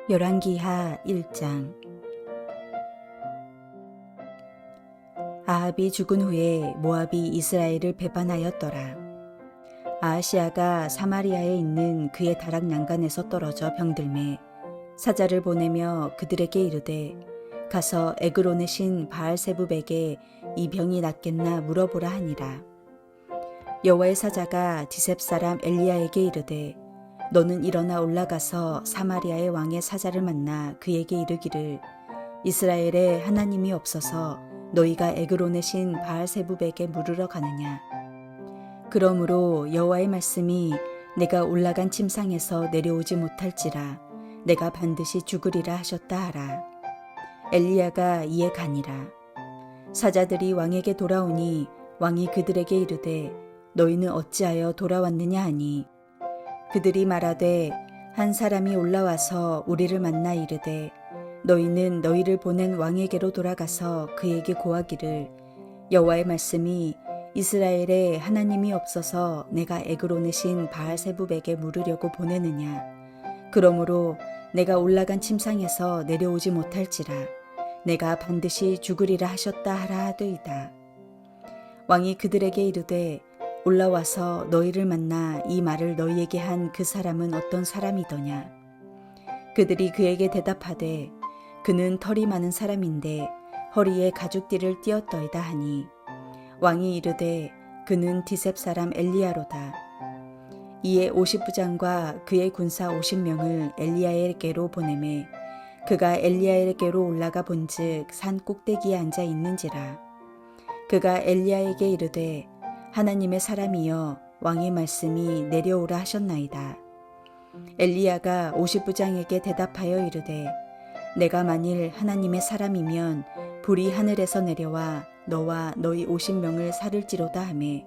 열왕기하 1장. 아합이 죽은 후에 모압이 이스라엘을 배반하였더라. 아하시아가 사마리아에 있는 그의 다락 난간에서 떨어져 병들매 사자를 보내며 그들에게 이르되 가서 에그론의 신 바알세붑에게 이 병이 낫겠나 물어보라 하니라. 여호와의 사자가 디셉 사람 엘리야에게 이르되 너는 일어나 올라가서 사마리아의 왕의 사자를 만나 그에게 이르기를 이스라엘에 하나님이 없어서 너희가 에그론의 신 바알세붑에게 물으러 가느냐. 그러므로 여호와의 말씀이 내가 올라간 침상에서 내려오지 못할지라 내가 반드시 죽으리라 하셨다 하라. 엘리야가 이에 가니라. 사자들이 왕에게 돌아오니 왕이 그들에게 이르되 너희는 어찌하여 돌아왔느냐 하니 그들이 말하되 한 사람이 올라와서 우리를 만나 이르되 너희는 너희를 보낸 왕에게로 돌아가서 그에게 고하기를 여호와의 말씀이 이스라엘에 하나님이 없어서 내가 에그론의 신 바알세붑에게 물으려고 보내느냐. 그러므로 내가 올라간 침상에서 내려오지 못할지라 내가 반드시 죽으리라 하셨다 하라 하되이다. 왕이 그들에게 이르되 올라와서 너희를 만나 이 말을 너희에게 한 그 사람은 어떤 사람이더냐. 그들이 그에게 대답하되 그는 털이 많은 사람인데 허리에 가죽띠를 띠었더이다 하니 왕이 이르되 그는 디셉 사람 엘리야로다. 이에 50부장과 그의 군사 50명을 엘리야에게로 보내매 그가 엘리야에게로 올라가 본즉 산 꼭대기에 앉아 있는지라. 그가 엘리야에게 이르되 하나님의 사람이여 왕의 말씀이 내려오라 하셨나이다. 엘리야가 50부장에게 대답하여 이르되 내가 만일 하나님의 사람이면 불이 하늘에서 내려와 너와 너희 50명을 살을지로다 하매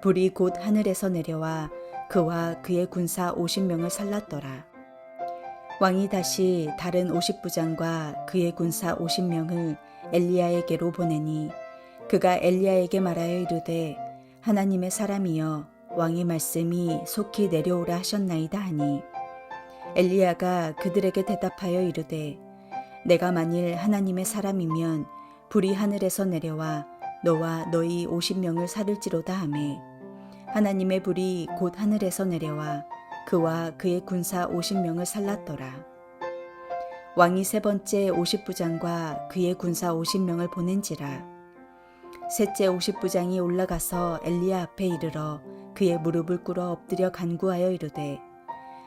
불이 곧 하늘에서 내려와 그와 그의 군사 50명을 살랐더라. 왕이 다시 다른 50부장과 그의 군사 50명을 엘리야에게로 보내니 그가 엘리야에게 말하여 이르되 하나님의 사람이여 왕의 말씀이 속히 내려오라 하셨나이다 하니 엘리야가 그들에게 대답하여 이르되 내가 만일 하나님의 사람이면 불이 하늘에서 내려와 너와 너희 50명을 살을지로다 하매 하나님의 불이 곧 하늘에서 내려와 그와 그의 군사 50명을 살랐더라. 왕이 세 번째 50부장과 그의 군사 50명을 보낸지라. 셋째 50부장이 올라가서 엘리야 앞에 이르러 그의 무릎을 꿇어 엎드려 간구하여 이르되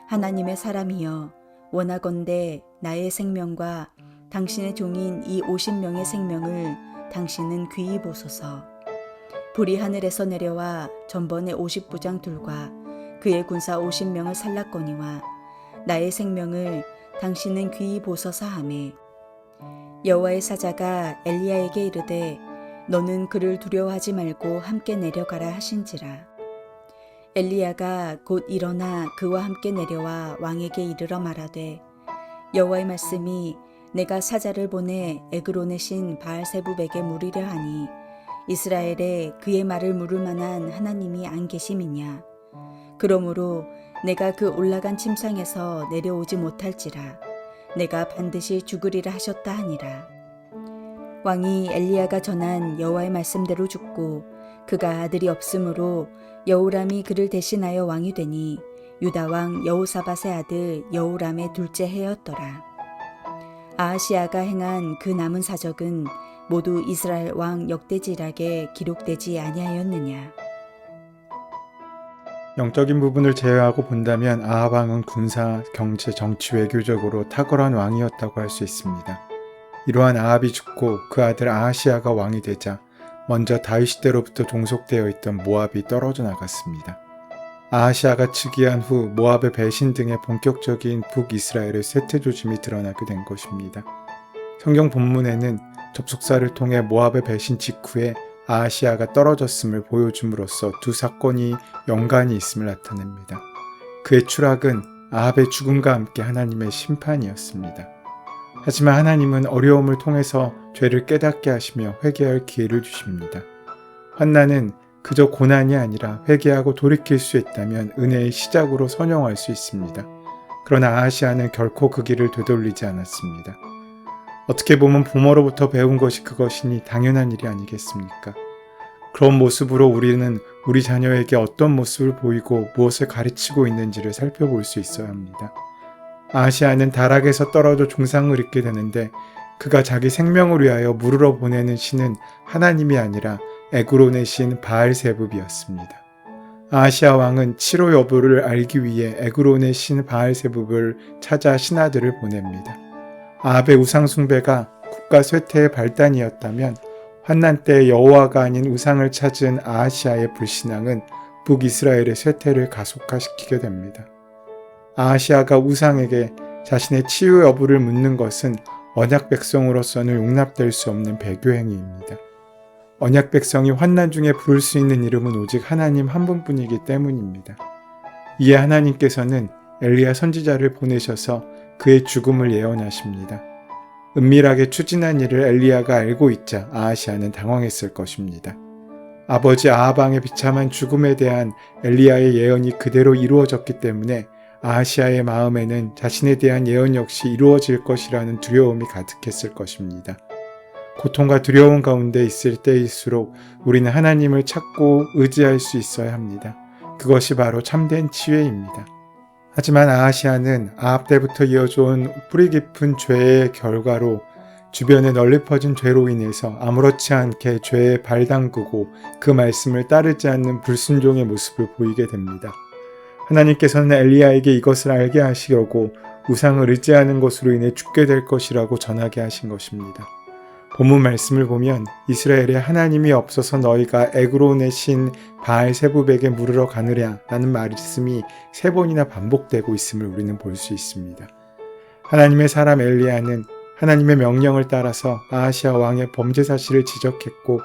하나님의 사람이여 원하건대 나의 생명과 당신의 종인 이 50명의 생명을 당신은 귀히 보소서. 불이 하늘에서 내려와 전번에 50부장 둘과 그의 군사 50명을 살랐거니와 나의 생명을 당신은 귀히 보소서 하매 여호와의 사자가 엘리야에게 이르되 너는 그를 두려워하지 말고 함께 내려가라 하신지라. 엘리야가 곧 일어나 그와 함께 내려와 왕에게 이르러 말하되 여호와의 말씀이 내가 사자를 보내 에그론의 신 바알세붑에게 물으려 하니 이스라엘에 그의 말을 물을 만한 하나님이 안 계심이냐. 그러므로 내가 그 올라간 침상에서 내려오지 못할지라 내가 반드시 죽으리라 하셨다 하니라. 왕이 엘리야가 전한 여호와의 말씀대로 죽고 그가 아들이 없으므로 여호람이 그를 대신하여 왕이 되니 유다 왕 여호사밧의 아들 여호람의 둘째 해였더라. 아하시아가 행한 그 남은 사적은 모두 이스라엘 왕 역대지락에 기록되지 아니하였느냐. 영적인 부분을 제외하고 본다면 아합 왕은 군사, 경제, 정치, 외교적으로 탁월한 왕이었다고 할 수 있습니다. 이러한 아합이 죽고 그 아들 아하시아가 왕이 되자 먼저 다윗 때로부터 종속되어 있던 모압이 떨어져 나갔습니다. 아하시아가 즉위한 후 모압의 배신 등의 본격적인 북이스라엘의 쇠퇴 조짐이 드러나게 된 것입니다. 성경 본문에는 접속사를 통해 모압의 배신 직후에 아하시아가 떨어졌음을 보여줌으로써 두 사건이 연관이 있음을 나타냅니다. 그의 추락은 아합의 죽음과 함께 하나님의 심판이었습니다. 하지만 하나님은 어려움을 통해서 죄를 깨닫게 하시며 회개할 기회를 주십니다. 환난은 그저 고난이 아니라 회개하고 돌이킬 수 있다면 은혜의 시작으로 선용할 수 있습니다. 그러나 아하시아는 결코 그 길을 되돌리지 않았습니다. 어떻게 보면 부모로부터 배운 것이 그것이니 당연한 일이 아니겠습니까? 그런 모습으로 우리는 우리 자녀에게 어떤 모습을 보이고 무엇을 가르치고 있는지를 살펴볼 수 있어야 합니다. 아하시아는 다락에서 떨어져 중상을 입게 되는데 그가 자기 생명을 위하여 물으러 보내는 신은 하나님이 아니라 에그론의 신 바알세붑이었습니다. 아하시아 왕은 치료 여부를 알기 위해 에그론의 신 바알세붑을 찾아 신하들을 보냅니다. 아합의 우상 숭배가 국가 쇠퇴의 발단이었다면 환난 때 여호와가 아닌 우상을 찾은 아하시아의 불신앙은 북이스라엘의 쇠퇴를 가속화시키게 됩니다. 아하시아가 우상에게 자신의 치유 여부를 묻는 것은 언약 백성으로서는 용납될 수 없는 배교 행위입니다. 언약 백성이 환난 중에 부를 수 있는 이름은 오직 하나님 한 분뿐이기 때문입니다. 이에 하나님께서는 엘리야 선지자를 보내셔서 그의 죽음을 예언하십니다. 은밀하게 추진한 일을 엘리야가 알고 있자 아하시아는 당황했을 것입니다. 아버지 아합 왕의 비참한 죽음에 대한 엘리야의 예언이 그대로 이루어졌기 때문에 아하시아의 마음에는 자신에 대한 예언 역시 이루어질 것이라는 두려움이 가득했을 것입니다. 고통과 두려움 가운데 있을 때일수록 우리는 하나님을 찾고 의지할 수 있어야 합니다. 그것이 바로 참된 치유입니다. 하지만 아하시아는 아합 때부터 이어져온 뿌리 깊은 죄의 결과로 주변에 널리 퍼진 죄로 인해서 아무렇지 않게 죄에 발담그고 그 말씀을 따르지 않는 불순종의 모습을 보이게 됩니다. 하나님께서는 엘리야에게 이것을 알게 하시려고 우상을 의지하는 것으로 인해 죽게 될 것이라고 전하게 하신 것입니다. 본문 말씀을 보면 이스라엘에 하나님이 없어서 너희가 에그론의 신 바알세붑에게 물으러 가느냐 라는 말씀이 3번이나 반복되고 있음을 우리는 볼 수 있습니다. 하나님의 사람 엘리야는 하나님의 명령을 따라서 아하시아 왕의 범죄 사실을 지적했고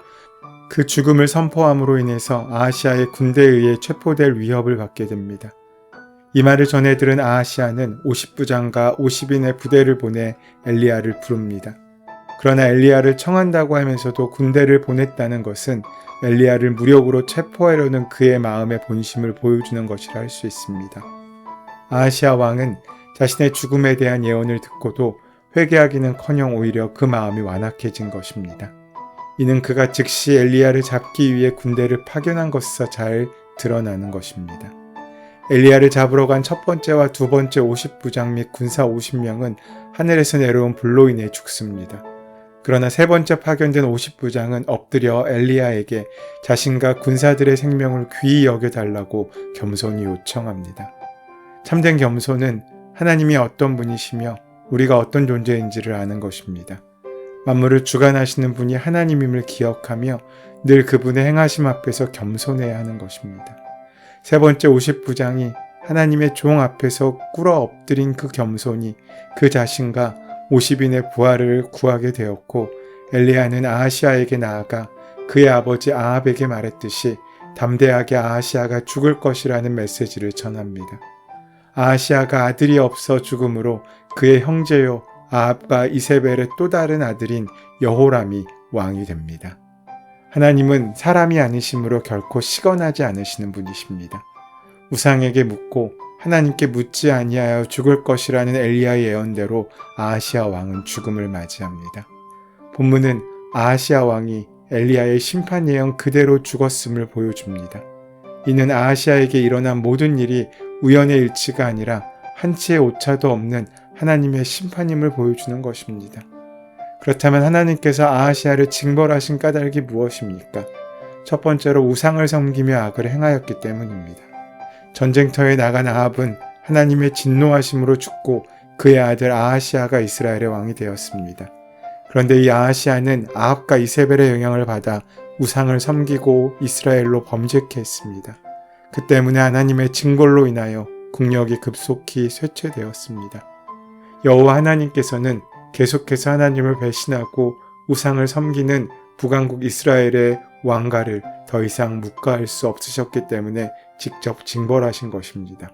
그 죽음을 선포함으로 인해서 아하시아의 군대에 의해 체포될 위협을 받게 됩니다. 이 말을 전해 들은 아하시아는 50부장과 50인의 부대를 보내 엘리야를 부릅니다. 그러나 엘리야를 청한다고 하면서도 군대를 보냈다는 것은 엘리야를 무력으로 체포하려는 그의 마음의 본심을 보여주는 것이라 할 수 있습니다. 아하시아 왕은 자신의 죽음에 대한 예언을 듣고도 회개하기는커녕 오히려 그 마음이 완악해진 것입니다. 이는 그가 즉시 엘리야를 잡기 위해 군대를 파견한 것에서 잘 드러나는 것입니다. 엘리야를 잡으러 간 첫 번째와 두 번째 50부장 및 군사 50명은 하늘에서 내려온 불로 인해 죽습니다. 그러나 세 번째 파견된 50부장은 엎드려 엘리야에게 자신과 군사들의 생명을 귀히 여겨달라고 겸손히 요청합니다. 참된 겸손은 하나님이 어떤 분이시며 우리가 어떤 존재인지를 아는 것입니다. 만물을 주관하시는 분이 하나님임을 기억하며 늘 그분의 행하심 앞에서 겸손해야 하는 것입니다. 세 번째 50부장이 하나님의 종 앞에서 꿇어 엎드린 그 겸손이 그 자신과 50인의 부활을 구하게 되었고 엘리야는 아하시아에게 나아가 그의 아버지 아합에게 말했듯이 담대하게 아하시아가 죽을 것이라는 메시지를 전합니다. 아하시아가 아들이 없어 죽음으로 그의 형제요 아합과 이세벨의 또 다른 아들인 여호람이 왕이 됩니다. 하나님은 사람이 아니심으로 결코 시건하지 않으시는 분이십니다. 우상에게 묻고 하나님께 묻지 아니하여 죽을 것이라는 엘리야의 예언대로 아하시아 왕은 죽음을 맞이합니다. 본문은 아하시아 왕이 엘리야의 심판 예언 그대로 죽었음을 보여줍니다. 이는 아하시아에게 일어난 모든 일이 우연의 일치가 아니라 한치의 오차도 없는 하나님의 심판임을 보여주는 것입니다. 그렇다면 하나님께서 아하시아를 징벌하신 까닭이 무엇입니까? 첫 번째로 우상을 섬기며 악을 행하였기 때문입니다. 전쟁터에 나간 아합은 하나님의 진노하심으로 죽고 그의 아들 아하시아가 이스라엘의 왕이 되었습니다. 그런데 이 아하시아는 아합과 이세벨의 영향을 받아 우상을 섬기고 이스라엘로 범죄케 했습니다. 그 때문에 하나님의 징벌로 인하여 국력이 급속히 쇠퇴되었습니다. 여호와 하나님께서는 계속해서 하나님을 배신하고 우상을 섬기는 북왕국 이스라엘의 왕가를 더 이상 묵과할 수 없으셨기 때문에 직접 징벌하신 것입니다.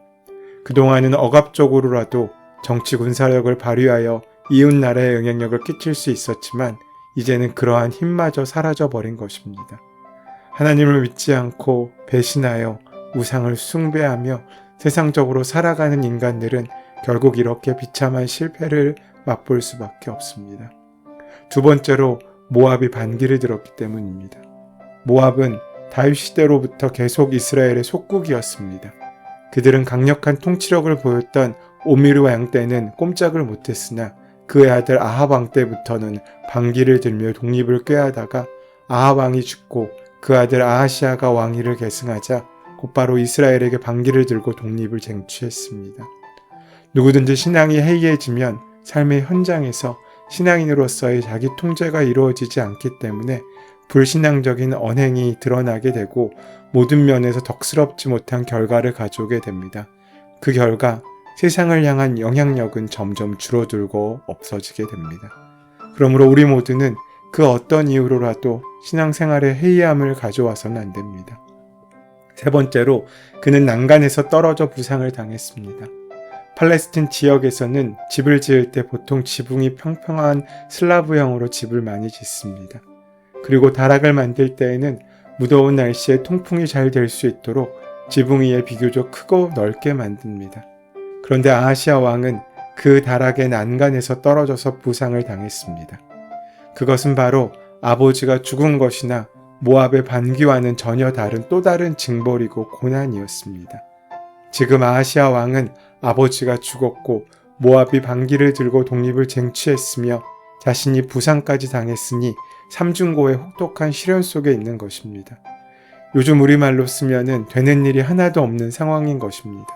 그동안은 억압적으로라도 정치 군사력을 발휘하여 이웃 나라에 영향력을 끼칠 수 있었지만 이제는 그러한 힘마저 사라져버린 것입니다. 하나님을 믿지 않고 배신하여 우상을 숭배하며 세상적으로 살아가는 인간들은 결국 이렇게 비참한 실패를 맛볼 수밖에 없습니다. 두 번째로 모압이 반기를 들었기 때문입니다. 모압은 다윗 시대로부터 계속 이스라엘의 속국이었습니다. 그들은 강력한 통치력을 보였던 오미르 왕 때는 꼼짝을 못했으나 그의 아들 아합 왕 때부터는 반기를 들며 독립을 꾀하다가 아합 왕이 죽고 그 아들 아하시아가 왕위를 계승하자 곧바로 이스라엘에게 반기를 들고 독립을 쟁취했습니다. 누구든지 신앙이 해이해지면 삶의 현장에서 신앙인으로서의 자기 통제가 이루어지지 않기 때문에 불신앙적인 언행이 드러나게 되고 모든 면에서 덕스럽지 못한 결과를 가져오게 됩니다. 그 결과 세상을 향한 영향력은 점점 줄어들고 없어지게 됩니다. 그러므로 우리 모두는 그 어떤 이유로라도 신앙생활에 해이함을 가져와서는 안 됩니다. 세 번째로 그는 난간에서 떨어져 부상을 당했습니다. 팔레스틴 지역에서는 집을 지을 때 보통 지붕이 평평한 슬라브형으로 집을 많이 짓습니다. 그리고 다락을 만들 때에는 무더운 날씨에 통풍이 잘 될 수 있도록 지붕 위에 비교적 크고 넓게 만듭니다. 그런데 아하시아 왕은 그 다락의 난간에서 떨어져서 부상을 당했습니다. 그것은 바로 아버지가 죽은 것이나 모압의 반기와는 전혀 다른 또 다른 징벌이고 고난이었습니다. 지금 아하시아 왕은 아버지가 죽었고 모압이 반기를 들고 독립을 쟁취했으며 자신이 부상까지 당했으니 삼중고의 혹독한 시련 속에 있는 것입니다. 요즘 우리말로 쓰면은 되는 일이 하나도 없는 상황인 것입니다.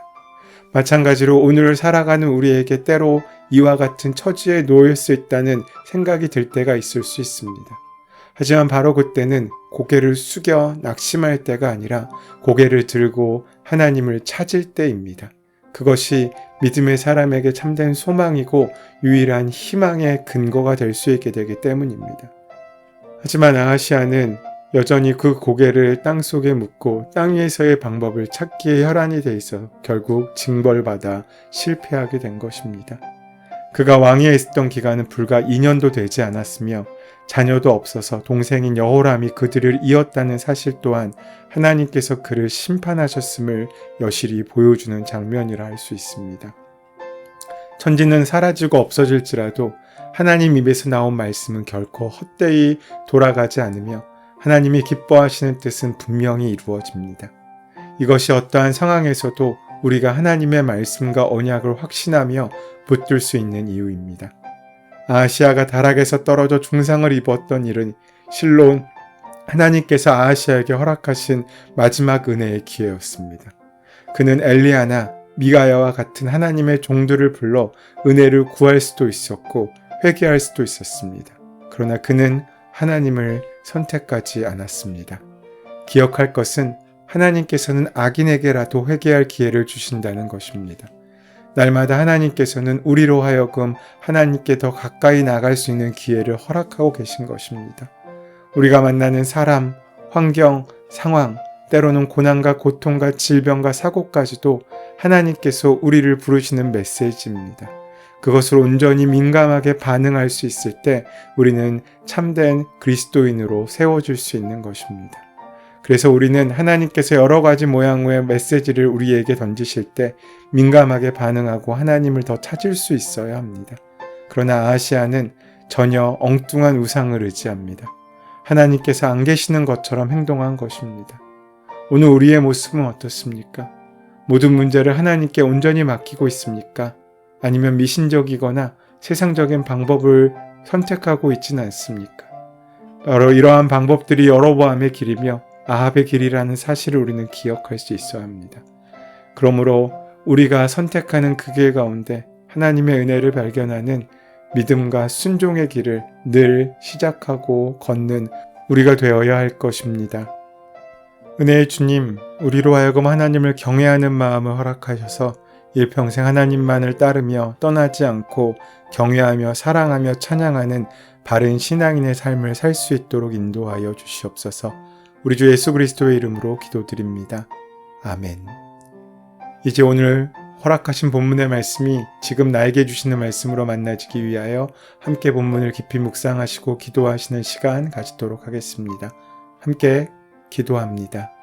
마찬가지로 오늘을 살아가는 우리에게 때로 이와 같은 처지에 놓일 수 있다는 생각이 들 때가 있을 수 있습니다. 하지만 바로 그때는 고개를 숙여 낙심할 때가 아니라 고개를 들고 하나님을 찾을 때입니다. 그것이 믿음의 사람에게 참된 소망이고 유일한 희망의 근거가 될 수 있게 되기 때문입니다. 하지만 아하시아는 여전히 그 고개를 땅속에 묻고 땅 위에서의 방법을 찾기에 혈안이 돼 있어 결국 징벌받아 실패하게 된 것입니다. 그가 왕위에 있었던 기간은 불과 2년도 되지 않았으며 자녀도 없어서 동생인 여호람이 그들을 이었다는 사실 또한 하나님께서 그를 심판하셨음을 여실히 보여주는 장면이라 할 수 있습니다. 천지는 사라지고 없어질지라도 하나님 입에서 나온 말씀은 결코 헛되이 돌아가지 않으며 하나님이 기뻐하시는 뜻은 분명히 이루어집니다. 이것이 어떠한 상황에서도 우리가 하나님의 말씀과 언약을 확신하며 붙들 수 있는 이유입니다. 아하시아가 다락에서 떨어져 중상을 입었던 일은 실로 하나님께서 아하시아에게 허락하신 마지막 은혜의 기회였습니다. 그는 엘리야나 미가야와 같은 하나님의 종들을 불러 은혜를 구할 수도 있었고 회개할 수도 있었습니다. 그러나 그는 하나님을 선택하지 않았습니다. 기억할 것은 하나님께서는 악인에게라도 회개할 기회를 주신다는 것입니다. 날마다 하나님께서는 우리로 하여금 하나님께 더 가까이 나갈 수 있는 기회를 허락하고 계신 것입니다. 우리가 만나는 사람, 환경, 상황, 때로는 고난과 고통과 질병과 사고까지도 하나님께서 우리를 부르시는 메시지입니다. 그것을 온전히 민감하게 반응할 수 있을 때 우리는 참된 그리스도인으로 세워질 수 있는 것입니다. 그래서 우리는 하나님께서 여러 가지 모양의 메시지를 우리에게 던지실 때 민감하게 반응하고 하나님을 더 찾을 수 있어야 합니다. 그러나 아하시아는 전혀 엉뚱한 우상을 의지합니다. 하나님께서 안 계시는 것처럼 행동한 것입니다. 오늘 우리의 모습은 어떻습니까? 모든 문제를 하나님께 온전히 맡기고 있습니까? 아니면 미신적이거나 세상적인 방법을 선택하고 있지는 않습니까? 바로 이러한 방법들이 여로보암의 길이며 아합의 길이라는 사실을 우리는 기억할 수 있어야 합니다. 그러므로 우리가 선택하는 그 길 가운데 하나님의 은혜를 발견하는 믿음과 순종의 길을 늘 시작하고 걷는 우리가 되어야 할 것입니다. 은혜의 주님, 우리로 하여금 하나님을 경외하는 마음을 허락하셔서 일평생 하나님만을 따르며 떠나지 않고 경외하며 사랑하며 찬양하는 바른 신앙인의 삶을 살 수 있도록 인도하여 주시옵소서. 우리 주 예수 그리스도의 이름으로 기도드립니다. 아멘. 이제 오늘 허락하신 본문의 말씀이 지금 나에게 주시는 말씀으로 만나지기 위하여 함께 본문을 깊이 묵상하시고 기도하시는 시간 가지도록 하겠습니다. 함께 기도합니다.